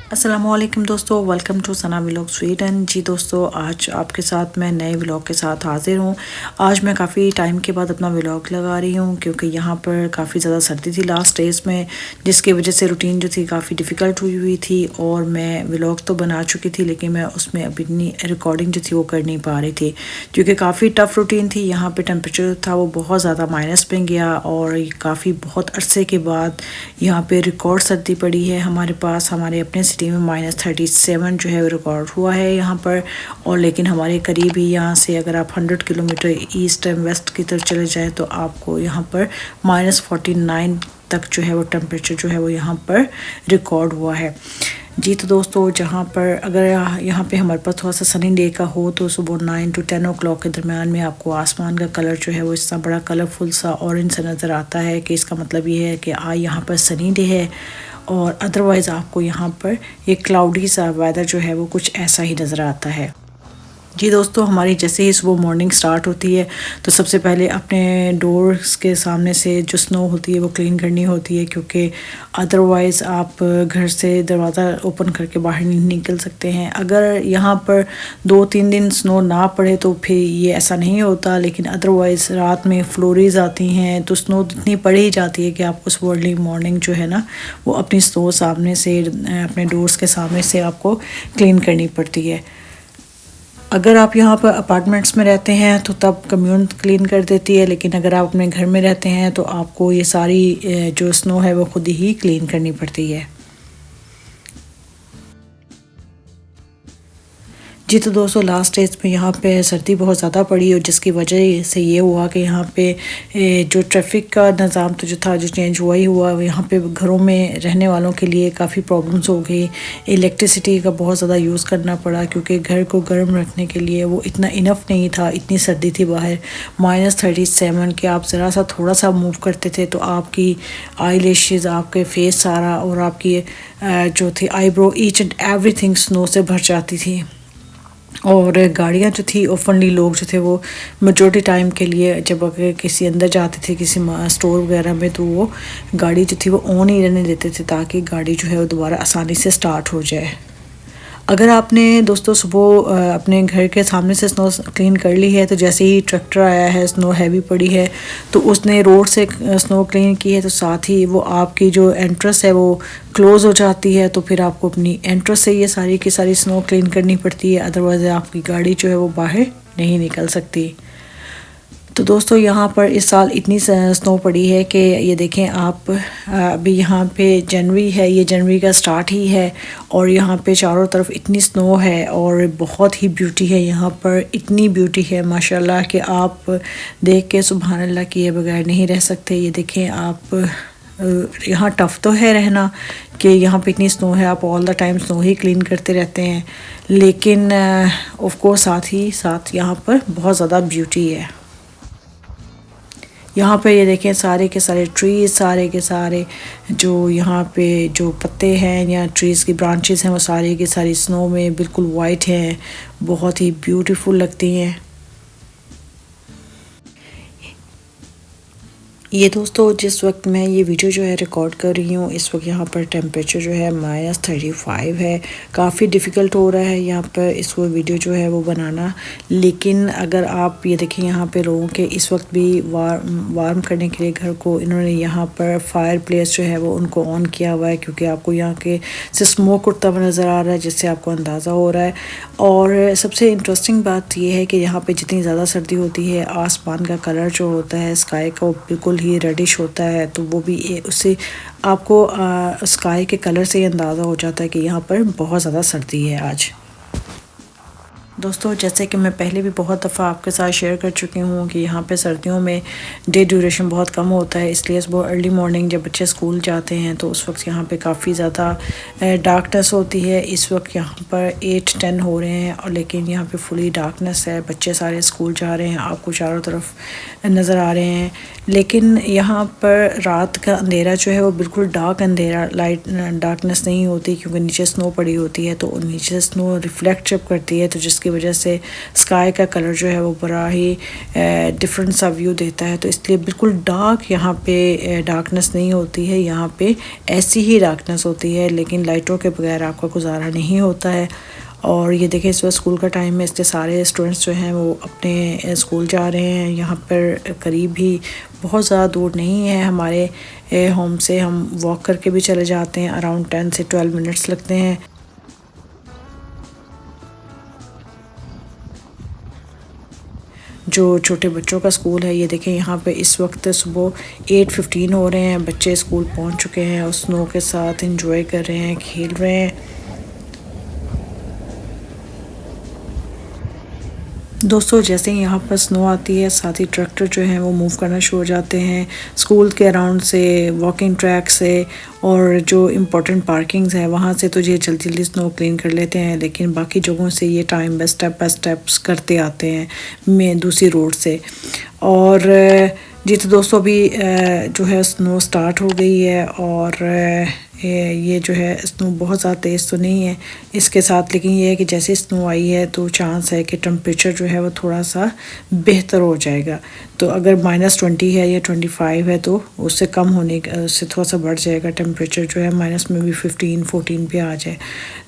अस्सलामुअलैकुम दोस्तों, welcome to Sana vlog Sweden. जी दोस्तों, आज आपके साथ मैं नए व्लॉग के साथ हाज़िर हूँ। आज मैं काफ़ी टाइम के बाद अपना व्लॉग लगा रही हूँ क्योंकि यहाँ पर काफ़ी ज़्यादा सर्दी थी लास्ट डेज़ में, जिसकी वजह से रूटीन जो थी काफ़ी डिफ़िकल्ट हुई थी। और मैं व्लॉग तो बना चुकी थी लेकिन मैं उसमें अभी इतनी रिकॉर्डिंग जो थी वो कर नहीं पा रही थी क्योंकि काफ़ी टफ़ रूटीन थी। यहाँ पर टेम्परेचर था वो बहुत ज़्यादा माइनस में गया और काफ़ी बहुत अरसे के बाद यहाँ पर रिकॉर्ड सर्दी पड़ी है हमारे पास। हमारे अपने सिटी में -37 जो है रिकॉर्ड हुआ है यहाँ पर। और लेकिन हमारे करीब ही यहाँ से अगर आप 100 किलोमीटर ईस्ट एंड वेस्ट की तरफ चले जाएं तो आपको यहाँ पर -49 तक जो है वो टेम्परेचर जो है वो यहाँ पर रिकॉर्ड हुआ है। जी तो दोस्तों, जहाँ पर अगर यहाँ पे हमारे पास थोड़ा सा सनी डे का हो तो सुबह 9 to 10 o'clock के दरमियान में आपको आसमान का कलर जो है वो इस बड़ा कलरफुल सा ऑरेंज सा नज़र आता है कि इसका मतलब ये है कि यहाँ पर सनी डे है। और अदरवाइज़ आपको यहाँ पर एक क्लाउडी सा वेदर जो है वो कुछ ऐसा ही नज़र आता है। जी दोस्तों, हमारी जैसे ही सुबह मॉर्निंग स्टार्ट होती है तो सबसे पहले अपने डोर्स के सामने से जो स्नो होती है वो क्लीन करनी होती है क्योंकि अदरवाइज़ आप घर से दरवाज़ा ओपन करके बाहर नहीं निकल सकते हैं। अगर यहाँ पर 2-3 दिन स्नो ना पड़े तो फिर ये ऐसा नहीं होता, लेकिन अदरवाइज़ रात में फ्लोरीज आती हैं तो स्नो इतनी पड़ ही जाती है कि आपको सुबह अर्ली मॉर्निंग जो है ना वो अपनी स्नो सामने से अपने डोर्स के सामने से आपको क्लीन करनी पड़ती है। अगर आप यहाँ पर अपार्टमेंट्स में रहते हैं तो तब कम्यून क्लीन कर देती है, लेकिन अगर आप अपने घर में रहते हैं तो आपको ये सारी जो स्नो है वो खुद ही क्लीन करनी पड़ती है। जी तो दोस्तों, लास्ट डेज में यहाँ पे सर्दी बहुत ज़्यादा पड़ी और जिसकी वजह से ये हुआ कि यहाँ पे जो ट्रैफिक का निज़ाम तो जो था जो चेंज हुआ ही हुआ। यहाँ पे घरों में रहने वालों के लिए काफ़ी प्रॉब्लम्स हो गई। इलेक्ट्रिसिटी का बहुत ज़्यादा यूज़ करना पड़ा क्योंकि घर को गर्म रखने के लिए वो इतना इनफ नहीं था। इतनी सर्दी थी बाहर -37 के आप ज़रा सा थोड़ा सा मूव करते थे तो आपकी आई लैशेज़, आपके फेस सारा और आपकी जो थी eyebrow, each and everything snow से भर जाती थी। और गाड़ियाँ जो थी ओपनली लोग जो थे वो मेजॉरिटी टाइम के लिए जब अगर किसी अंदर जाते थे किसी स्टोर वगैरह में तो वो गाड़ी जो थी वो ऑन ही रहने देते थे ताकि गाड़ी जो है वो दोबारा आसानी से स्टार्ट हो जाए। अगर आपने दोस्तों सुबह अपने घर के सामने से स्नो क्लीन कर ली है तो जैसे ही ट्रैक्टर आया है, स्नो हैवी पड़ी है तो उसने रोड से स्नो क्लीन की है तो साथ ही वो आपकी जो एंट्रेंस है वो क्लोज़ हो जाती है तो फिर आपको अपनी एंट्रेंस से ये सारी की सारी स्नो क्लीन करनी पड़ती है, अदरवाइज़ आपकी गाड़ी जो है वो बाहर नहीं निकल सकती। तो दोस्तों, यहाँ पर इस साल इतनी स्नो पड़ी है कि ये देखें आप, अभी यहाँ पे जनवरी है, ये जनवरी का स्टार्ट ही है और यहाँ पे चारों तरफ इतनी स्नो है और बहुत ही ब्यूटी है यहाँ पर। इतनी ब्यूटी है माशाल्लाह कि आप देख के सुभान अल्लाह किए बगैर नहीं रह सकते। ये देखें आप, यहाँ टफ़ तो है रहना कि यहाँ पे इतनी स्नो है, आप all the time snow he clean करते रहते हैं, लेकिन ऑफ कोर्स साथ ही साथ यहाँ पर बहुत ज़्यादा ब्यूटी है। यहाँ पे ये देखें सारे के सारे ट्रीज़, सारे के सारे जो यहाँ पे जो पत्ते हैं या ट्रीज़ की ब्रांचेस हैं वो सारी की सारी स्नो में बिल्कुल वाइट हैं, बहुत ही ब्यूटीफुल लगती हैं। ये दोस्तों, जिस वक्त मैं ये वीडियो जो है रिकॉर्ड कर रही हूँ इस वक्त यहाँ पर टेम्परेचर जो है -35 है। काफ़ी डिफ़िकल्ट हो रहा है यहाँ पर इसको वीडियो जो है वो बनाना, लेकिन अगर आप ये देखें यहाँ पे लोगों के इस वक्त भी वार्म करने के लिए घर को इन्होंने यहाँ पर फायर प्लेस जो है वो उनको ऑन किया हुआ है क्योंकि आपको यहाँ के से स्मोक उठता हुआ नज़र आ रहा है जिससे आपको अंदाज़ा हो रहा है। और सबसे इंटरेस्टिंग बात ये है कि यहाँ पर जितनी ज़्यादा सर्दी होती है आसमान का कलर जो होता है स्काई का वो बिल्कुल ही रेडिश होता है, तो वो भी उससे आपको स्काई के कलर से ही अंदाज़ा हो जाता है कि यहाँ पर बहुत ज़्यादा सर्दी है आज। दोस्तों, जैसे कि मैं पहले भी बहुत दफ़ा आपके साथ शेयर कर चुकी हूँ कि यहाँ पे सर्दियों में डे ड्यूरेशन बहुत कम होता है, इसलिए सुबह अर्ली मॉर्निंग जब बच्चे स्कूल जाते हैं तो उस वक्त यहाँ पे काफ़ी ज़्यादा डार्कनेस होती है। इस वक्त यहाँ पर 8-10 हो रहे हैं और लेकिन यहाँ पे फुली डार्कनेस है, बच्चे सारे स्कूल जा रहे हैं, आपको चारों तरफ नज़र आ रहे हैं। लेकिन यहाँ पर रात का अंधेरा जो है वो बिल्कुल डार्क अंधेरा, लाइट डार्कनेस नहीं होती क्योंकि नीचे स्नो पड़ी होती है तो नीचे स्नो रिफ्लेक्ट जब करती है तो जिसकी इसकी वजह से स्काई का कलर जो है वो बड़ा ही डिफरेंट सा व्यू देता है। तो इसलिए बिल्कुल डार्क यहाँ पे डार्कनेस नहीं होती है, यहाँ पे ऐसी ही डार्कनेस होती है, लेकिन लाइटों के बगैर आपका गुजारा नहीं होता है। और ये देखें इस वक्त स्कूल का टाइम है, इसलिए सारे स्टूडेंट्स जो हैं वो अपने स्कूल जा रहे हैं। यहाँ पर करीब ही बहुत ज़्यादा दूर नहीं है हमारे होम से, हम वॉक करके भी चले जाते हैं, अराउंड 10 से 12 मिनट्स लगते हैं। जो छोटे बच्चों का स्कूल है, ये देखें यहाँ पे इस वक्त सुबह 8:15 हो रहे हैं, बच्चे स्कूल पहुँच चुके हैं और स्नो के साथ इंजॉय कर रहे हैं, खेल रहे हैं। दोस्तों जैसे ही यहाँ पर स्नो आती है, साथ ही ट्रैक्टर जो हैं वो मूव करना शुरू हो जाते हैं स्कूल के अराउंड से, वॉकिंग ट्रैक से, और जो इम्पोर्टेंट पार्किंग्स हैं वहाँ से तो ये जल्दी जल्दी स्नो क्लीन कर लेते हैं, लेकिन बाकी जगहों से ये टाइम बाय स्टेप्स करते आते हैं मैं दूसरी रोड से। और जी तो दोस्तों अभी जो है स्नो स्टार्ट हो गई है, और ये जो है स्नो बहुत ज़्यादा तेज़ तो नहीं है इसके साथ, लेकिन ये है कि जैसे स्नो आई है तो चांस है कि टेम्परेचर जो है वो थोड़ा सा बेहतर हो जाएगा। तो अगर -20 है या 25 है तो उससे कम होने उससे थोड़ा सा बढ़ जाएगा टेम्परेचर, जो है माइनस में भी 15-14 पे आ जाए।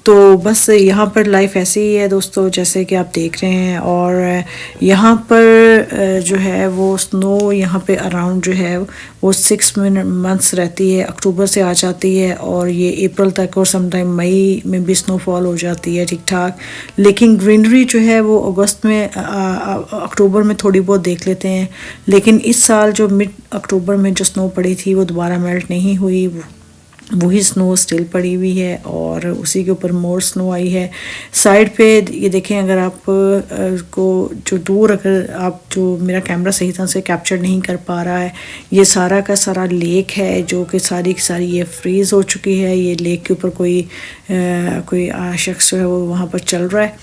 तो बस यहाँ पर लाइफ ऐसी ही है दोस्तों, जैसे कि आप देख रहे हैं। और यहाँ पर जो है वो स्नो यहाँ पे अराउंड जो है वो 6 मंथ्स रहती है, अक्टूबर से आ जाती है और ये अप्रैल तक, और समटाइम मई में भी स्नोफॉल हो जाती है ठीक ठाक। लेकिन ग्रीनरी जो है वो अगस्त में अक्टूबर में थोड़ी बहुत देख लेते हैं, लेकिन इस साल जो मिड अक्टूबर में जो स्नो पड़ी थी वो दोबारा मेल्ट नहीं हुई, वही स्नो स्टिल पड़ी हुई है और उसी के ऊपर मोर स्नो आई है। साइड पे ये देखें, अगर आप को जो दूर, अगर आप जो मेरा कैमरा सही तरह से कैप्चर नहीं कर पा रहा है, ये सारा का सारा लेक है जो कि सारी की सारी ये फ्रीज़ हो चुकी है। ये लेक के ऊपर कोई शख्स जो है वो वहाँ पर चल रहा है।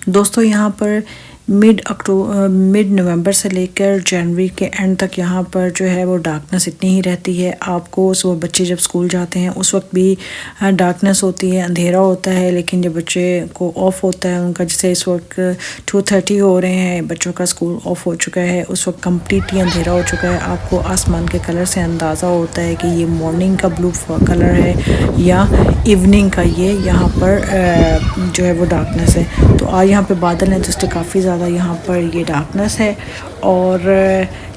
दोस्तों यहाँ पर मिड नवंबर से लेकर जनवरी के एंड तक यहाँ पर जो है वो डार्कनेस इतनी ही रहती है। आपको सुबह बच्चे जब स्कूल जाते हैं उस वक्त भी डार्कनेस होती है, अंधेरा होता है, लेकिन जब बच्चे को ऑफ होता है उनका, जैसे इस वक्त 2:30 हो रहे हैं, बच्चों का स्कूल ऑफ हो चुका है, उस वक्त कम्प्लीटली अंधेरा हो चुका है। आपको आसमान के कलर से अंदाज़ा होता है कि ये मॉर्निंग का ब्लू कलर है या इवनिंग का ये यहाँ पर जो है वो डार्कनेस है। तो आज यहाँ पर बादल हैं तो इसलिए काफ़ी ज़्यादा यहाँ पर ये डार्कनेस है। और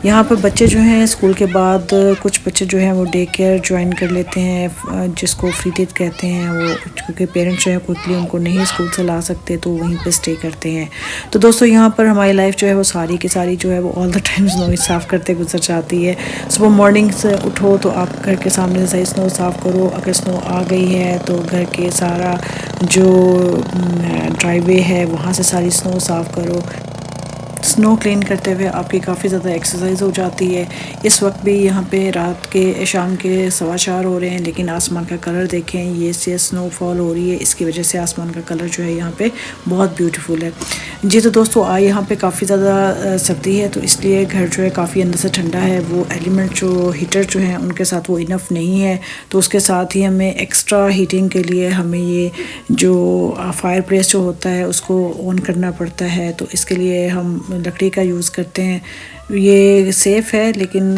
यहाँ पर बच्चे जो हैं स्कूल के बाद, कुछ बच्चे जो हैं वो डे केयर ज्वाइन कर लेते हैं, जिसको फ्री टीथ कहते हैं वो, क्योंकि पेरेंट्स जो है क्विकली उनको नहीं स्कूल से ला सकते तो वहीं पे स्टे करते हैं। तो दोस्तों यहाँ पर हमारी लाइफ जो है वो सारी की सारी जो है वो ऑल द टाइम स्नो साफ़ करते गुजर जाती है। सुबह मॉर्निंग से उठो तो आप घर के सामने से सही स्नो साफ़ करो, अगर स्नो आ गई है तो घर के सारा जो ड्राइवे है वहाँ से सारी स्नो साफ़ करो। स्नो क्लीन करते हुए आपकी काफ़ी ज़्यादा एक्सरसाइज हो जाती है। इस वक्त भी यहाँ पे रात के शाम के 4:15 हो रहे हैं, लेकिन आसमान का कलर देखें, ये से स्नोफॉल हो रही है, इसकी वजह से आसमान का कलर जो है यहाँ पे बहुत ब्यूटीफुल है। जी तो दोस्तों आज यहाँ पे काफ़ी ज़्यादा सर्दी है, तो इसलिए घर जो है काफ़ी अंदर से ठंडा है। वो एलिमेंट जो हीटर जो हैं उनके साथ वो इनफ नहीं है, तो उसके साथ ही हमें एक्स्ट्रा हीटिंग के लिए हमें ये जो फायर प्लेस जो होता है उसको ऑन करना पड़ता है। तो इसके लिए हम लकड़ी का यूज़ करते हैं। ये सेफ़ है, लेकिन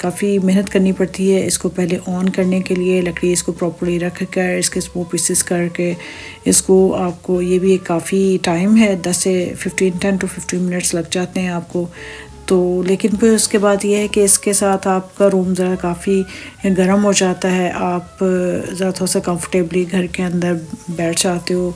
काफ़ी मेहनत करनी पड़ती है इसको पहले ऑन करने के लिए। लकड़ी इसको प्रॉपर्ली रख कर इसके वो पीसेस करके इसको, आपको ये भी एक काफ़ी टाइम है, 10 to 15 मिनट्स लग जाते हैं आपको। तो लेकिन फिर उसके बाद ये है कि इसके साथ आपका रूम ज़रा काफ़ी गर्म हो जाता है, आप ज़रा थोड़ा सा कंफर्टेबली घर के अंदर बैठ जाते हो।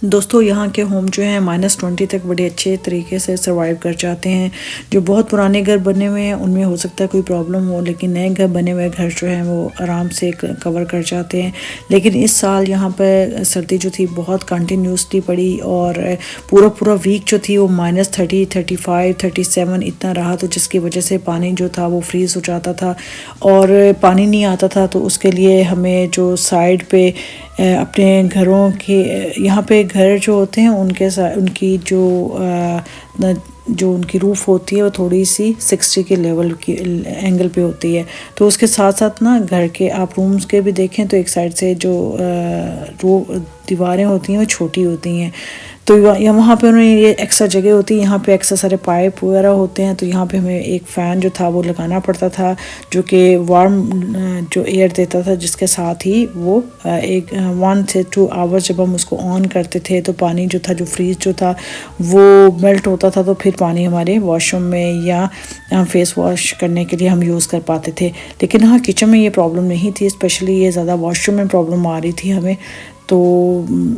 दोस्तों यहाँ के होम जो हैं -20 तक बड़े अच्छे तरीके से सर्वाइव कर जाते हैं। जो बहुत पुराने घर बने हुए हैं उनमें हो सकता है कोई प्रॉब्लम हो, लेकिन नए घर बने हुए घर जो हैं वो आराम से कवर कर जाते हैं। लेकिन इस साल यहाँ पर सर्दी जो थी बहुत कंटिन्यूसली पड़ी और पूरा पूरा वीक जो थी वो -30, 35, 37 इतना रहा, तो जिसकी वजह से पानी जो था वो फ्रीज़ हो जाता था और पानी नहीं आता था। तो उसके लिए हमें जो साइड पे अपने घरों के यहाँ पे घर जो होते हैं उनके साथ उनकी जो उनकी रूफ़ होती है वो थोड़ी सी 60 के लेवल की एंगल पे होती है। तो उसके साथ साथ ना घर के आप रूम्स के भी देखें तो एक साइड से जो दीवारें होती हैं वो छोटी होती हैं, तो वहाँ पे उन्होंने ये एक्स्ट्रा जगह होती है, यहाँ पे एक्स्ट्रा सारे पाइप वगैरह होते हैं। तो यहाँ पे हमें एक फ़ैन जो था वो लगाना पड़ता था जो कि वार्म जो एयर देता था, जिसके साथ ही वो 1 से 2 आवर्स जब हम उसको ऑन करते थे तो पानी जो था, जो फ्रीज जो था वो मेल्ट होता था। तो फिर पानी हमारे वॉशरूम में या फेस वॉश करने के लिए हम यूज़ कर पाते थे। लेकिन हाँ, किचन में ये प्रॉब्लम नहीं थी, स्पेशली ये ज़्यादा वॉशरूम में प्रॉब्लम आ रही थी हमें, तो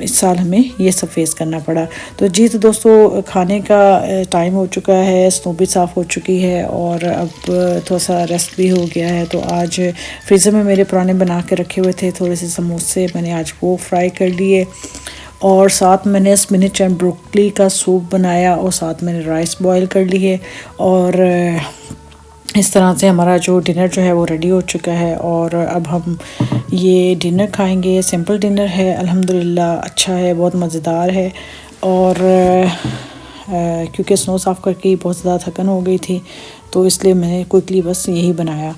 इस साल हमें ये सब फेस करना पड़ा। तो जी, तो दोस्तों खाने का टाइम हो चुका है, स्नो भी साफ़ हो चुकी है और अब थोड़ा सा रेस्ट भी हो गया है। तो आज फ्रीज़र में मेरे पुराने बना के रखे हुए थे थोड़े से समोसे, मैंने आज वो फ्राई कर लिए और साथ मैंने स्पिनच एंड ब्रोकली का सूप बनाया और साथ मैंने राइस बॉईल कर लिए और इस तरह से हमारा जो डिनर जो है वो रेडी हो चुका है। और अब हम ये डिनर खाएंगे। सिंपल डिनर है, अल्हम्दुलिल्लाह अच्छा है, बहुत मज़ेदार है। और क्योंकि स्नो साफ़ करके बहुत ज़्यादा थकन हो गई थी तो इसलिए मैंने क्विकली बस यही बनाया।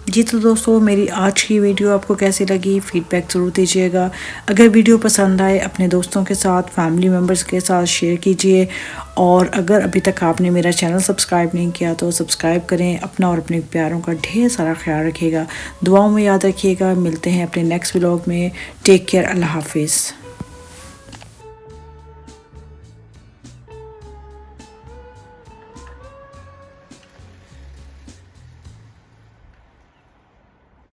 जी, तो दोस्तों मेरी आज की वीडियो आपको कैसी लगी, फ़ीडबैक ज़रूर दीजिएगा। अगर वीडियो पसंद आए अपने दोस्तों के साथ, फैमिली मेम्बर्स के साथ शेयर कीजिए और अगर अभी तक आपने मेरा चैनल सब्सक्राइब नहीं किया तो सब्सक्राइब करें। अपना और अपने प्यारों का ढेर सारा ख्याल रखिएगा, दुआओं में याद रखिएगा। मिलते हैं अपने नेक्स्ट व्लॉग में। टेक केयर, अल्लाह हाफिज़।